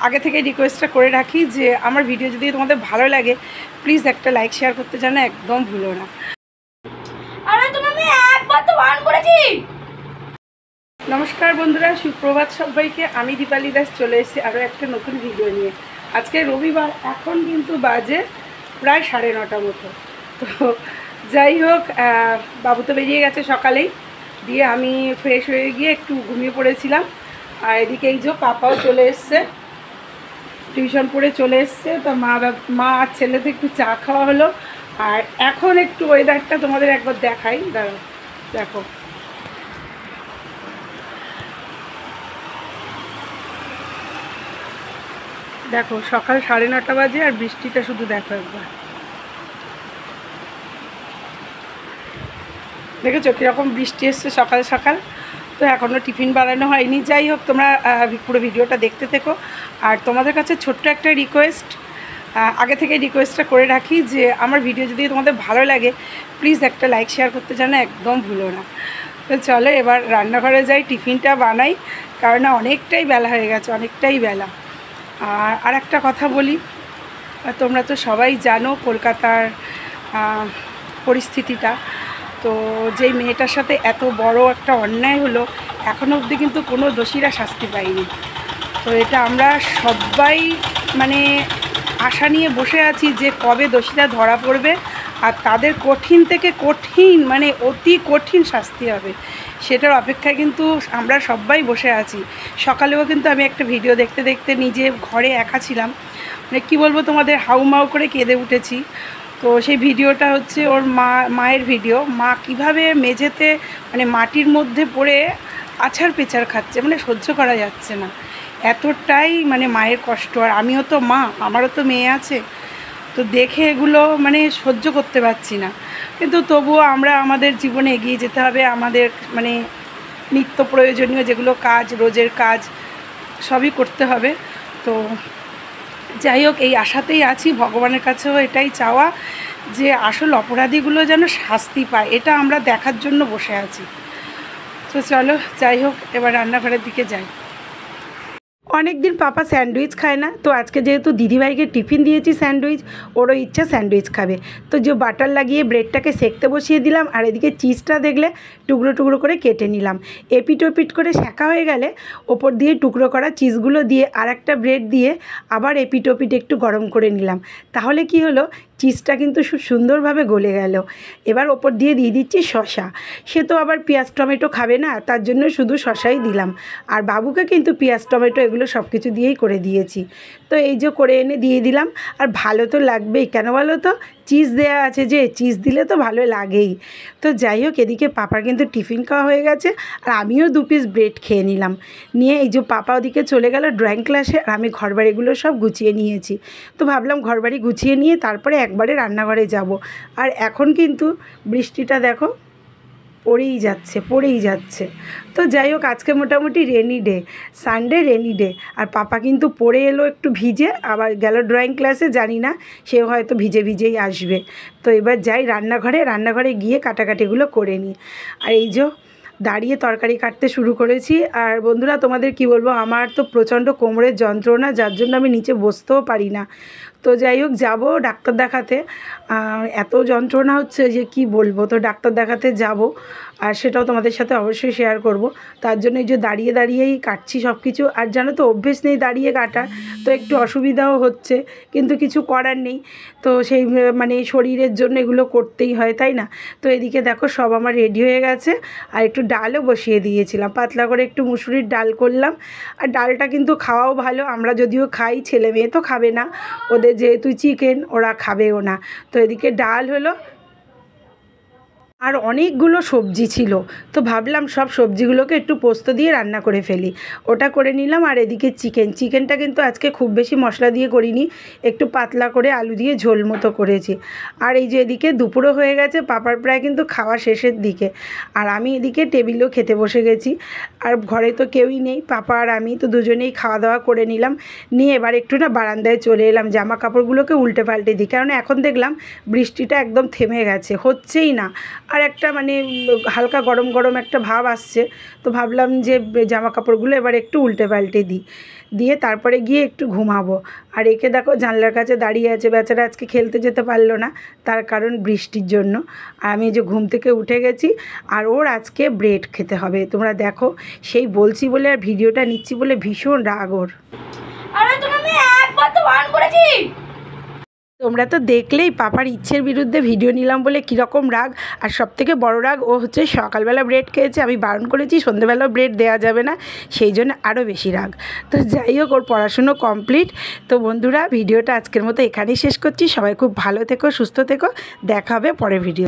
আগে থেকে রিকোয়েস্টটা করে রাখি যে আমার ভিডিও যদি তোমাদের ভালো লাগে প্লিজ একটা লাইক শেয়ার করতে জানো একদম ভুলো না। আরে তুমি আমি একবার তো অন করেছি। নমস্কার বন্ধুরা, সুপ্রভাত সবাইকে। আমি দীপালি দাস চলে এসেছি আরও একটা নতুন ভিডিও নিয়ে। আজকে রবিবার, এখন কিন্তু বাজে প্রায় 9:30 মতো। তো যাই হোক, বাবু তো বেরিয়ে গেছে সকালেই, দিয়ে আমি ফ্রেশ হয়ে গিয়ে একটু ঘুমিয়ে পড়েছিলাম। আর এদিকে এই যে পাপাও চলে এসছে, টিউশন পড়ে চলে এসছে। তো মা আর ছেলেতে একটু চা খাওয়া হলো। আর এখন একটু ওয়েদারটা তোমাদের একবার দেখাই, দাঁড়াও দেখো। দেখো সকাল 9:30 বাজে আর বৃষ্টিটা শুধু দেখো একবার, দেখেছো কীরকম বৃষ্টি এসছে সকাল সকাল। তো এখনও টিফিন বানানো হয়নি। যাই হোক, তোমরা পুরো ভিডিওটা দেখতে থেকো। আর তোমাদের কাছে ছোট্ট একটা রিকোয়েস্ট, আগে থেকে রিকোয়েস্টটা করে রাখি যে আমার ভিডিও যদি তোমাদের ভালো লাগে প্লিজ একটা লাইক শেয়ার করতে জানো একদম ভুলো না। তো চলো এবার রান্নাঘরে যাই, টিফিনটা বানাই, কারণ অনেকটাই বেলা হয়ে গেছে, অনেকটাই বেলা। আর একটা কথা বলি, তোমরা তো সবাই জানো কলকাতার পরিস্থিতিটা। তো যেই মেয়েটার সাথে এত বড় একটা অন্যায় হলো, এখনও অবধি কিন্তু কোনো দোষীরা শাস্তি পায়নি। তো এটা আমরা সবাই মানে আশা নিয়ে বসে আছি যে কবে দোষীরা ধরা পড়বে আর তাদের কঠিন থেকে কঠিন মানে অতি কঠিন শাস্তি হবে, সেটার অপেক্ষায় কিন্তু আমরা সবাই বসে আছি। সকালেও কিন্তু আমি একটা ভিডিও দেখতে দেখতে নিজে ঘরে একা ছিলাম, মানে কী বলবো তোমাদের, হাউমাউ করে কেঁদে উঠেছি। তো সেই ভিডিওটা হচ্ছে ওর মায়ের ভিডিও। মা কিভাবে মেঝেতে মানে মাটির মধ্যে পড়ে আছাড় পেছাড় খাচ্ছে, মানে সহ্য করা যাচ্ছে না, এতটাই মানে মায়ের কষ্ট। আর আমিও তো মা, আমারও তো মেয়ে আছে, তো দেখে এগুলো মানে সহ্য করতে পারছি না। কিন্তু তবুও আমরা আমাদের জীবনে এগিয়ে যেতে হবে, আমাদের মানে নিত্য প্রয়োজনীয় যেগুলো কাজ, রোজের কাজ সবই করতে হবে। তো যাই হোক, এই আশাতেই আছি, ভগবানের কাছেও এটাই চাওয়া যে আসল অপরাধীগুলো যেন শাস্তি পায়, এটা আমরা দেখার জন্য বসে আছি। তো চলো যাই হোক, এবার রান্নাঘরের দিকে যাই। অনেক দিন পাপা স্যান্ডউইচ খায় না, তো আজকে যেহেতু দিদিভাইকে টিফিন দিয়েছি স্যান্ডউইচ, ওরও ইচ্ছা স্যান্ডউইচ খাবে। তো যে বাটার লাগিয়ে ব্রেডটাকে সেঁকতে বসিয়ে দিলাম, আর এদিকে চিজটা দেখলে টুকরো টুকরো করে কেটে নিলাম। এপিট ওপিট করে সেঁকা হয়ে গেলে ওপর দিয়ে টুকরো করা চিজগুলো দিয়ে আর একটা ব্রেড দিয়ে আবার এপিট ওপিট একটু গরম করে নিলাম। তাহলে কি হলো, চিজটা কিন্তু খুব সুন্দরভাবে গলে গেল। এবার ওপর দিয়ে দিচ্ছি শসা। সে তো আবার পেঁয়াজ টমেটো খাবে না, তার জন্য শুধু শসাই দিলাম। আর বাবুকে কিন্তু পেঁয়াজ টমেটো এগুলো সব কিছু দিয়েই করে দিয়েছি। তো এই যে করে এনে দিয়ে দিলাম। আর ভালো তো লাগবেই, কেন বলো তো, চিজ দেয়া আছে, যে চিজ দিলে তো ভালো লাগেই। তো যাই হোক, এদিকে পাপার কিন্তু টিফিন খাওয়া হয়ে গেছে, আর আমিও 2 পিস ব্রেড খেয়ে নিলাম। নিয়ে এই যে পাপা ওদিকে চলে গেল ড্রয়িং ক্লাসে, আর আমি ঘরবাড়িগুলো সব গুছিয়ে নিয়েছি। তো ভাবলাম ঘরবাড়ি গুছিয়ে নিয়ে তারপরে একবারে রান্নাঘরে যাব। আর এখন কিন্তু বৃষ্টিটা দেখো পড়েই যাচ্ছে। তো যাই হোক, আজকে মোটামুটি rainy day, Sunday rainy day. আর পাপা কিন্তু পড়ে এলো একটু ভিজে, আবার গেল ড্রয়িং ক্লাসে, জানি না সেও হয়তো ভিজেই আসবে। তো এবার যাই রান্নাঘরে গিয়ে কাটাকাটিগুলো করে নিই। আর এই যে দাঁড়িয়ে তরকারি কাটতে শুরু করেছি। আর বন্ধুরা তোমাদের কি বলবো, আমার তো প্রচণ্ড কোমরের যন্ত্রণা, যার জন্য আমি নিচে বসতেও পারি না। তো যাই হোক, যাবো ডাক্তার দেখাতে, এত যন্ত্রণা হচ্ছে যে কি বলবো। তো ডাক্তার দেখাতে যাব, আর সেটাও তোমাদের সাথে অবশ্যই শেয়ার করব। তার জন্য এই যে দাঁড়িয়েই কাটছি সব কিছু। আর জানো তো, অভ্যেস নেই দাঁড়িয়ে কাটার, তো একটু অসুবিধাও হচ্ছে, কিন্তু কিছু করার নেই। তো সেই মানে শরীরের জন্য এগুলো করতেই হয়, তাই না? তো এদিকে দেখো সব আমার রেডি হয়ে গেছে। আর একটু ডালও বসিয়ে দিয়েছিলাম, পাতলা করে একটু মুসুরির ডাল করলাম। আর ডালটা কিন্তু খাওয়াও ভালো, আমরা যদিও খাই, ছেলে মেয়ে তো খাবে না, ওদের যেহেতু চিকেন ওরা খাবেও না। তো এদিকে ডাল হলো, আর অনেকগুলো সবজি ছিল। তো ভাবলাম সব সবজিগুলোকে একটু পোস্ত দিয়ে রান্না করে ফেলি, ওটা করে নিলাম। আর এদিকে চিকেনটা কিন্তু আজকে খুব বেশি মশলা দিয়ে করিনি, একটু পাতলা করে আলু দিয়ে ঝোল মতো করেছি। আর এই যে এদিকে দুপুরও হয়ে গেছে, পাপার প্রায় কিন্তু খাওয়া শেষের দিকে, আর আমি এদিকে টেবিলেও খেতে বসে গেছি। আর ঘরে তো কেউই নেই, পাপা আর আমি, তো দুজনেই খাওয়া দাওয়া করে নিলাম। নিয়ে এবার একটু না বারান্দায় চলে এলাম, জামা কাপড়গুলোকে উল্টে পাল্টে দিই, কারণ এখন দেখলাম বৃষ্টিটা একদম থেমে গেছে, হচ্ছেই না। আর একটা মানে হালকা গরম একটা ভাব আসছে। তো ভাবলাম যে জামা কাপড়গুলো এবার একটু উল্টে পাল্টে দিই। দিয়ে তারপরে গিয়ে একটু ঘুমাবো। আর একে দেখো জানলার কাছে দাঁড়িয়ে আছে, বেচারা আজকে খেলতে যেতে পারলো না, তার কারণ বৃষ্টির জন্য। আর আমি যে ঘুম থেকে উঠে গেছি, আর ওর আজকে ব্রেড খেতে হবে। তোমরা দেখো, সেই বলছি বলে আর ভিডিওটা নিচ্ছি বলে ভীষণ রাগ ওর। আরে তুমি আমি একবার তো বারণ করেছি। তোমরা তো দেখলেই পাপার ইচ্ছের বিরুদ্ধে ভিডিও নিলাম বলে কীরকম রাগ। আর সবথেকে বড় রাগ ও হচ্ছে সকালবেলা ব্রেড খেয়েছে, আমি বারণ করেছি সন্ধ্যেবেলাও ব্রেড দেওয়া যাবে না, সেই জন্য আরও বেশি রাগ। তো যাই হোক, ওর পড়াশুনো কমপ্লিট। তো বন্ধুরা, ভিডিওটা আজকের মতো এখানেই শেষ করছি। সবাই খুব ভালো থেকো, সুস্থ থেকো, দেখা হবে পরের ভিডিও।